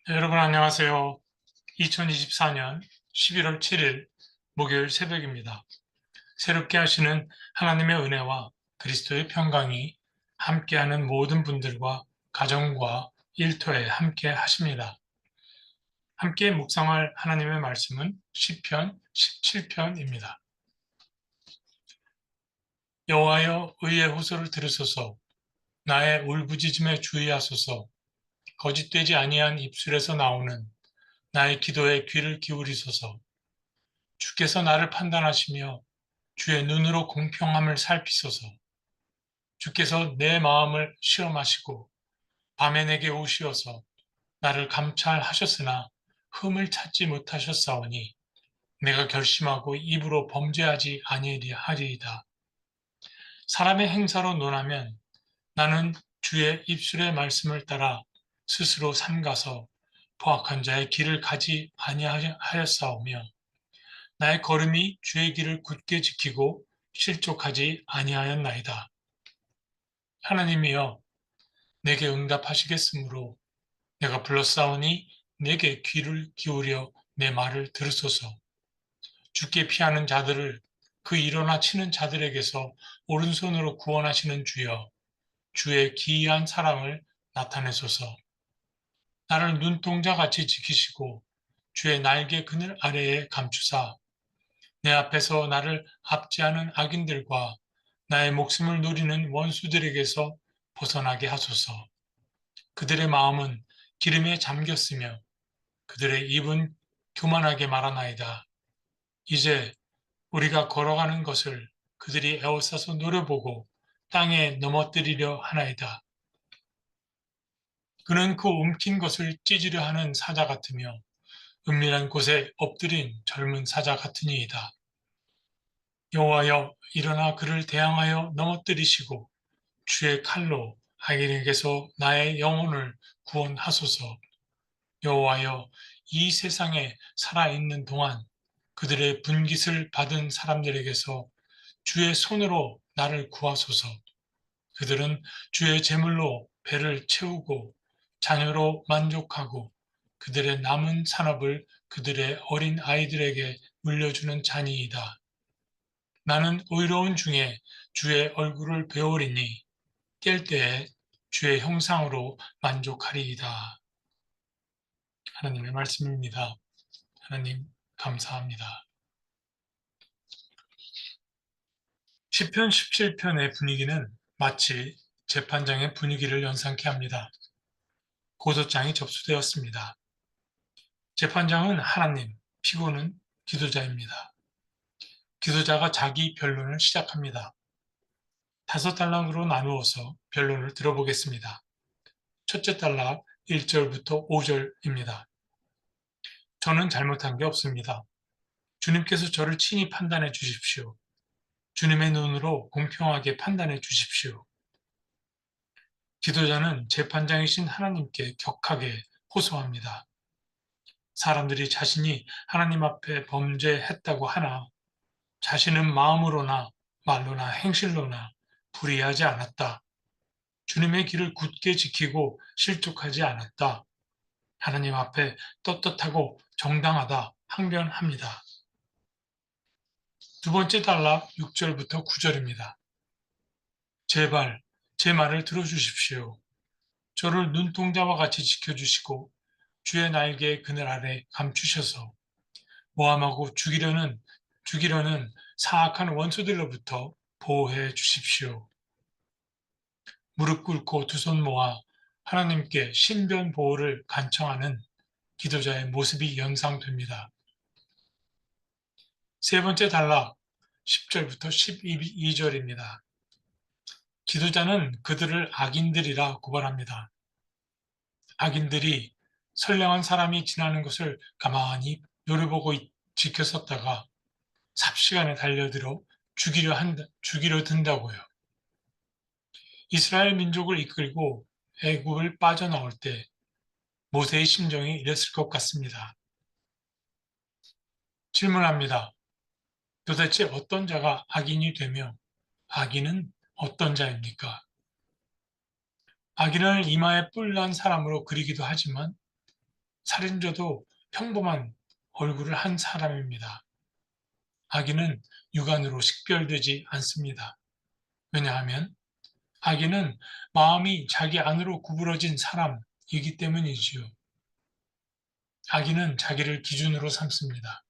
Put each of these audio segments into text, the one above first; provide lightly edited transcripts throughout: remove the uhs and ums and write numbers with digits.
네, 여러분 안녕하세요. 2024년 11월 7일 목요일 새벽입니다. 새롭게 하시는 하나님의 은혜와 그리스도의 평강이 함께하는 모든 분들과 가정과 일터에 함께 하십니다. 함께 묵상할 하나님의 말씀은 시편 17편입니다. 여호와여 의의 호소를 들으소서. 나의 울부짖음에 주의하소서. 거짓되지 아니한 입술에서 나오는 나의 기도에 귀를 기울이소서. 주께서 나를 판단하시며 주의 눈으로 공평함을 살피소서. 주께서 내 마음을 시험하시고 밤에 내게 오시어서 나를 감찰하셨으나 흠을 찾지 못하셨사오니 내가 결심하고 입으로 범죄하지 아니하리이다. 사람의 행사로 논하면 나는 주의 입술의 말씀을 따라 스스로 삼가서 포악한 자의 길을 가지 아니하였사오며 나의 걸음이 주의 길을 굳게 지키고 실족하지 아니하였나이다. 하나님이여 내게 응답하시겠으므로 내가 불렀사오니 내게 귀를 기울여 내 말을 들으소서. 주께 피하는 자들을 그 일어나 치는 자들에게서 오른손으로 구원하시는 주여 주의 기이한 사랑을 나타내소서. 나를 눈동자같이 지키시고 주의 날개 그늘 아래에 감추사 내 앞에서 나를 압제하는 악인들과 나의 목숨을 노리는 원수들에게서 벗어나게 하소서. 그들의 마음은 기름에 잠겼으며 그들의 입은 교만하게 말하나이다. 이제 우리가 걸어가는 것을 그들이 에워싸서 노려보고 땅에 넘어뜨리려 하나이다. 그는 그 움킨 것을 찢으려 하는 사자 같으며 은밀한 곳에 엎드린 젊은 사자 같으니이다. 여호와여 일어나 그를 대항하여 넘어뜨리시고 주의 칼로 악인에게서 나의 영혼을 구원하소서. 여호와여 이 세상에 살아있는 동안 그들의 분깃을 받은 사람들에게서 주의 손으로 나를 구하소서. 그들은 주의 제물로 배를 채우고 자녀로 만족하고 그들의 남은 산업을 그들의 어린 아이들에게 물려주는 자니이다. 나는 의로운 중에 주의 얼굴을 배우리니 깰 때에 주의 형상으로 만족하리이다. 하나님의 말씀입니다. 하나님 감사합니다. 시편 17편의 분위기는 마치 재판장의 분위기를 연상케 합니다. 고소장이 접수되었습니다. 재판장은 하나님, 피고는 기도자입니다. 기도자가 자기 변론을 시작합니다. 5단락으로 나누어서 변론을 들어보겠습니다. 첫째 단락 1절부터 5절입니다. 저는 잘못한 게 없습니다. 주님께서 저를 친히 판단해 주십시오. 주님의 눈으로 공평하게 판단해 주십시오. 기도자는 재판장이신 하나님께 격하게 호소합니다. 사람들이 자신이 하나님 앞에 범죄했다고 하나 자신은 마음으로나 말로나 행실로나 불의하지 않았다. 주님의 길을 굳게 지키고 실족하지 않았다. 하나님 앞에 떳떳하고 정당하다 항변합니다. 두 번째 단락 6절부터 9절입니다. 제발 제 말을 들어주십시오. 저를 눈동자와 같이 지켜주시고 주의 날개의 그늘 아래 감추셔서 모함하고 죽이려는 사악한 원수들로부터 보호해 주십시오. 무릎 꿇고 두 손 모아 하나님께 신변 보호를 간청하는 기도자의 모습이 연상됩니다. 세 번째 단락 10절부터 12절입니다. 기도자는 그들을 악인들이라 고발합니다. 악인들이 선량한 사람이 지나는 것을 가만히 노려보고 지켰었다가 삽시간에 달려들어 죽이려 든다고요. 이스라엘 민족을 이끌고 애굽을 빠져나올 때 모세의 심정이 이랬을 것 같습니다. 질문합니다. 도대체 어떤 자가 악인이 되며 악인은 어떤 자입니까? 악인을 이마에 뿔난 사람으로 그리기도 하지만 살인자도 평범한 얼굴을 한 사람입니다. 악인은 육안으로 식별되지 않습니다. 왜냐하면 악인은 마음이 자기 안으로 구부러진 사람이기 때문이지요. 악인은 자기를 기준으로 삼습니다.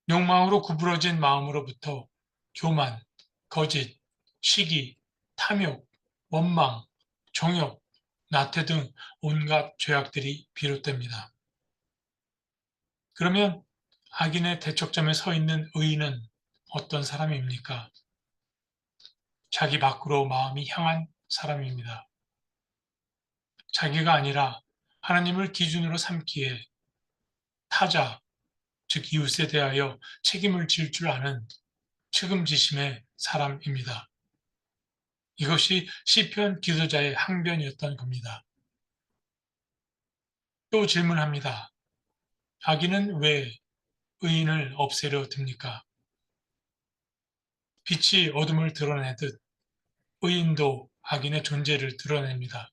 욕망으로 구부러진 마음으로부터 교만, 거짓, 시기, 탐욕, 원망, 정욕, 나태 등 온갖 죄악들이 비롯됩니다. 그러면 악인의 대척점에 서 있는 의인은 어떤 사람입니까? 자기 밖으로 마음이 향한 사람입니다. 자기가 아니라 하나님을 기준으로 삼기에 타자, 즉 이웃에 대하여 책임을 질 줄 아는 책임지심의 사람입니다. 이것이 시편 기도자의 항변이었던 겁니다. 또 질문합니다. 악인은 왜 의인을 없애려 듭니까? 빛이 어둠을 드러내듯 의인도 악인의 존재를 드러냅니다.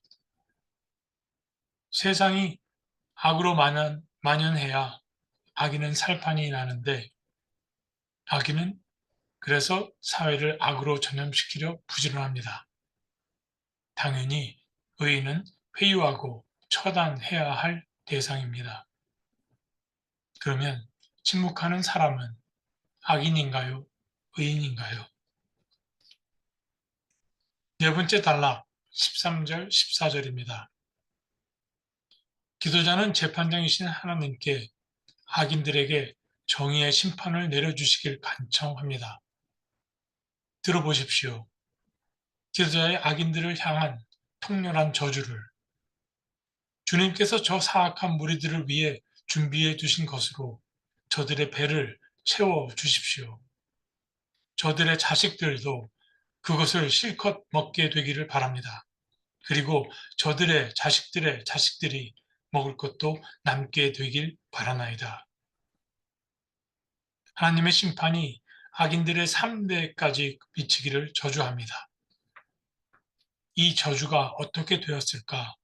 세상이 악으로 만연해야 악인은 살판이 나는데 악인은 그래서 사회를 악으로 전염시키려 부지런합니다. 당연히 의인은 회유하고 처단해야 할 대상입니다. 그러면 침묵하는 사람은 악인인가요? 의인인가요? 네 번째 단락 13절, 14절입니다. 기도자는 재판장이신 하나님께 악인들에게 정의의 심판을 내려주시길 간청합니다. 들어보십시오. 기도자의 악인들을 향한 통렬한 저주를 주님께서 저 사악한 무리들을 위해 준비해 두신 것으로 저들의 배를 채워 주십시오. 저들의 자식들도 그것을 실컷 먹게 되기를 바랍니다. 그리고 저들의 자식들의 자식들이 먹을 것도 남게 되길 바라나이다. 하나님의 심판이 악인들의 3대까지 미치기를 저주합니다. 이 저주가 어떻게 되었을까?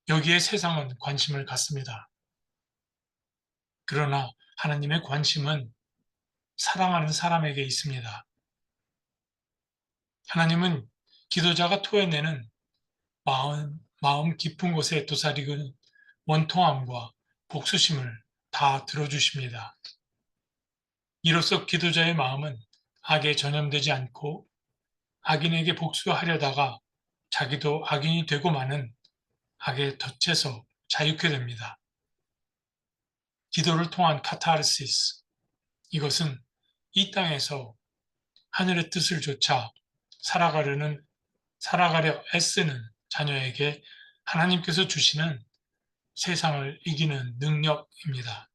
여기에 세상은 관심을 갖습니다. 그러나 하나님의 관심은 사랑하는 사람에게 있습니다. 하나님은 기도자가 토해내는 마음 깊은 곳에 도사리는 원통함과 복수심을 다 들어주십니다. 이로써 기도자의 마음은 악에 전염되지 않고 악인에게 복수하려다가 자기도 악인이 되고 마는 악의 덫에서 자유케 됩니다. 기도를 통한 카타르시스, 이것은 이 땅에서 하늘의 뜻을 좇아 살아가려 애쓰는 자녀에게 하나님께서 주시는 세상을 이기는 능력입니다.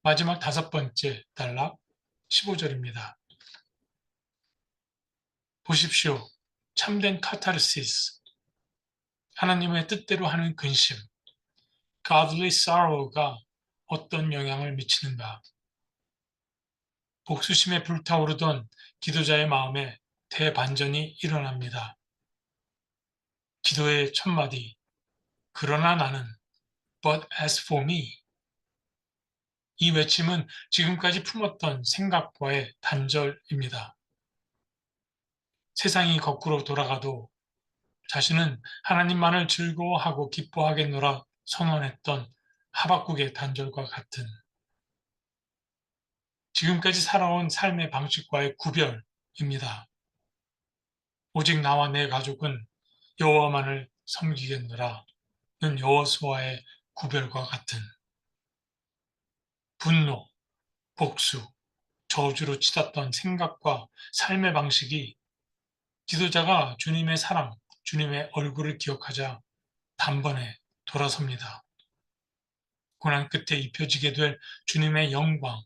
마지막 5번째 단락 15절입니다. 보십시오. 참된 카타르시스, 하나님의 뜻대로 하는 근심, godly sorrow가 어떤 영향을 미치는가? 복수심에 불타오르던 기도자의 마음에 대반전이 일어납니다. 기도의 첫마디, 그러나 나는, but as for me. 이 외침은 지금까지 품었던 생각과의 단절입니다. 세상이 거꾸로 돌아가도 자신은 하나님만을 즐거워하고 기뻐하겠노라 선언했던 하박국의 단절과 같은 지금까지 살아온 삶의 방식과의 구별입니다. 오직 나와 내 가족은 여호와만을 섬기겠노라는 여호수아의 구별과 같은 분노, 복수, 저주로 치닫던 생각과 삶의 방식이 지도자가 주님의 사랑, 주님의 얼굴을 기억하자 단번에 돌아섭니다. 고난 끝에 입혀지게 될 주님의 영광,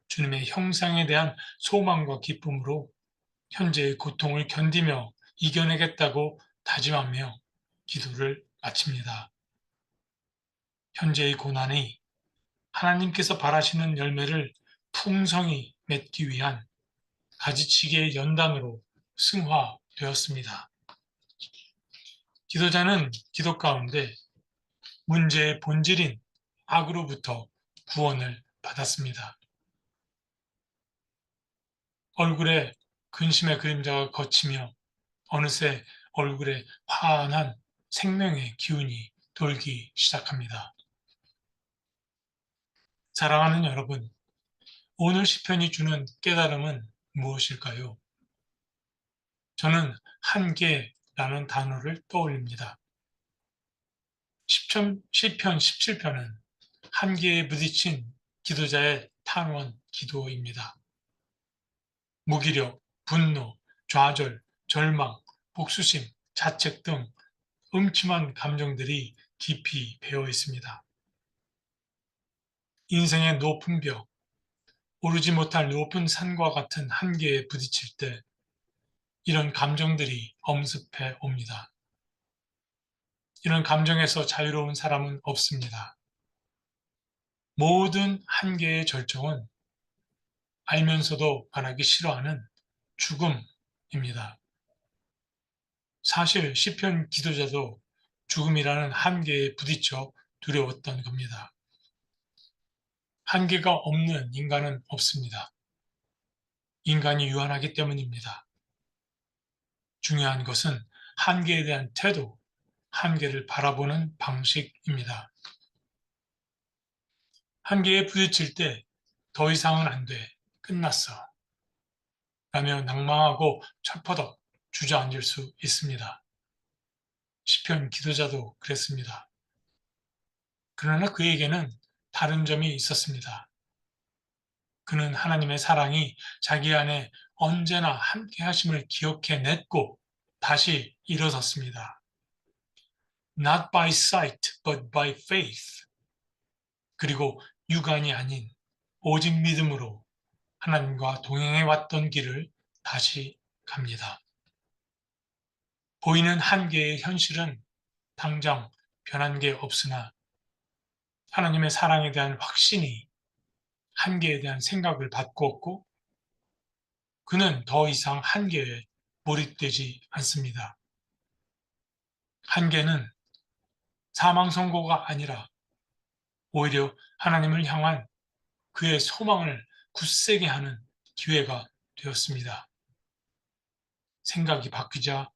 주님의 형상에 대한 소망과 기쁨으로 현재의 고통을 견디며 이겨내겠다고 다짐하며 기도를 마칩니다. 현재의 고난이 하나님께서 바라시는 열매를 풍성히 맺기 위한 가지치기의 연단으로 승화되었습니다. 기도자는 기도 가운데 문제의 본질인 악으로부터 구원을 받았습니다. 얼굴에 근심의 그림자가 걷히며 어느새 얼굴에 환한 생명의 기운이 돌기 시작합니다. 사랑하는 여러분, 오늘 시편이 주는 깨달음은 무엇일까요? 저는 한계라는 단어를 떠올립니다. 시편 17편은 한계에 부딪힌 기도자의 탄원 기도입니다. 무기력, 분노, 좌절, 절망, 복수심, 자책 등 음침한 감정들이 깊이 배어 있습니다. 인생의 높은 벽, 오르지 못할 높은 산과 같은 한계에 부딪힐 때 이런 감정들이 엄습해 옵니다. 이런 감정에서 자유로운 사람은 없습니다. 모든 한계의 절정은 알면서도 바라기 싫어하는 죽음입니다. 사실 시편 기도자도 죽음이라는 한계에 부딪혀 두려웠던 겁니다. 한계가 없는 인간은 없습니다. 인간이 유한하기 때문입니다. 중요한 것은 한계에 대한 태도, 한계를 바라보는 방식입니다. 한계에 부딪힐 때 더 이상은 안 돼, 끝났어 라며 낭망하고 철퍼덕 주저앉을 수 있습니다. 시편 기도자도 그랬습니다. 그러나 그에게는 다른 점이 있었습니다. 그는 하나님의 사랑이 자기 안에 언제나 함께 하심을 기억해냈고 다시 일어섰습니다. Not by sight, but by faith. 그리고 육안이 아닌 오직 믿음으로 하나님과 동행해 왔던 길을 다시 갑니다. 보이는 한계의 현실은 당장 변한 게 없으나 하나님의 사랑에 대한 확신이 한계에 대한 생각을 바꾸었고 그는 더 이상 한계에 몰입되지 않습니다. 한계는 사망 선고가 아니라 오히려 하나님을 향한 그의 소망을 굳세게 하는 기회가 되었습니다. 생각이 바뀌자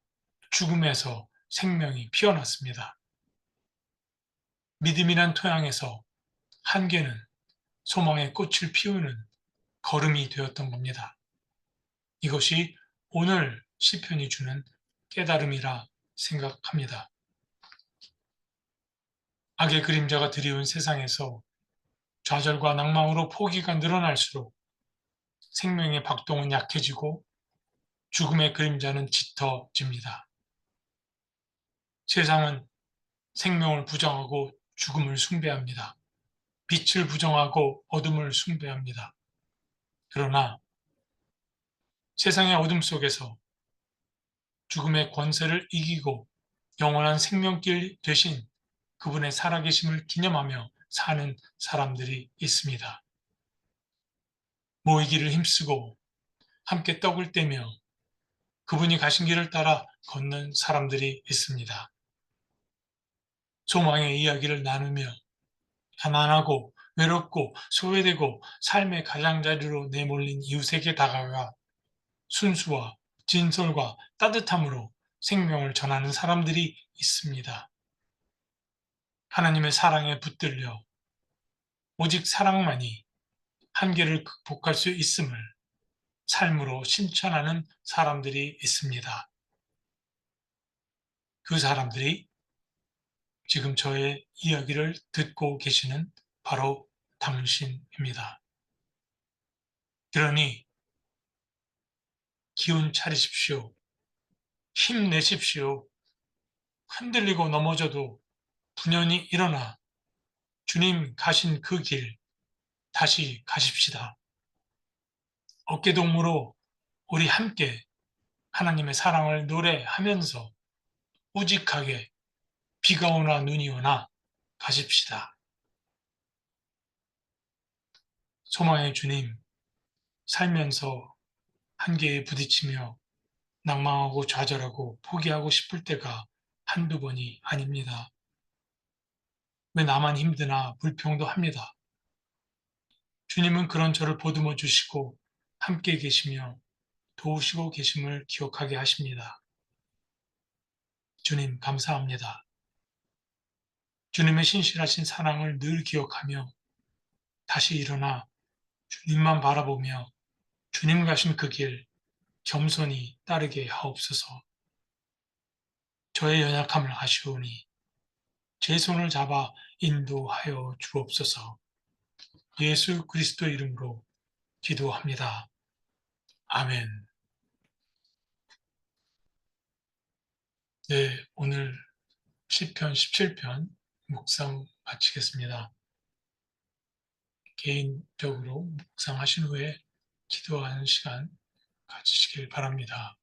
죽음에서 생명이 피어났습니다. 믿음이란 토양에서 한계는 소망의 꽃을 피우는 걸음이 되었던 겁니다. 이것이 오늘 시편이 주는 깨달음이라 생각합니다. 악의 그림자가 드리운 세상에서 좌절과 낭망으로 포기가 늘어날수록 생명의 박동은 약해지고 죽음의 그림자는 짙어집니다. 세상은 생명을 부정하고 죽음을 숭배합니다. 빛을 부정하고 어둠을 숭배합니다. 그러나 세상의 어둠 속에서 죽음의 권세를 이기고 영원한 생명길 되신 그분의 살아계심을 기념하며 사는 사람들이 있습니다. 모이기를 힘쓰고 함께 떡을 떼며 그분이 가신 길을 따라 걷는 사람들이 있습니다. 소망의 이야기를 나누며 가난하고 외롭고 소외되고 삶의 가장자리로 내몰린 이웃에게 다가가 순수와 진솔과 따뜻함으로 생명을 전하는 사람들이 있습니다. 하나님의 사랑에 붙들려 오직 사랑만이 한계를 극복할 수 있음을 삶으로 실천하는 사람들이 있습니다. 그 사람들이 지금 저의 이야기를 듣고 계시는 바로 당신입니다. 그러니 기운 차리십시오. 힘내십시오. 흔들리고 넘어져도 분연히 일어나 주님 가신 그 길 다시 가십시다. 어깨동무로 우리 함께 하나님의 사랑을 노래하면서 우직하게 비가 오나 눈이 오나 가십시다. 소망의 주님, 살면서 한계에 부딪히며 낭망하고 좌절하고 포기하고 싶을 때가 한두 번이 아닙니다. 왜 나만 힘드나 불평도 합니다. 주님은 그런 저를 보듬어 주시고 함께 계시며 도우시고 계심을 기억하게 하십니다. 주님 감사합니다. 주님의 신실하신 사랑을 늘 기억하며 다시 일어나 주님만 바라보며 주님 가신 그 길 겸손히 따르게 하옵소서. 저의 연약함을 아시오니 제 손을 잡아 인도하여 주옵소서. 예수 그리스도 이름으로 기도합니다. 아멘. 네, 오늘 시편 17편 묵상 마치겠습니다. 개인적으로 묵상하신 후에 기도하는 시간 가지시길 바랍니다.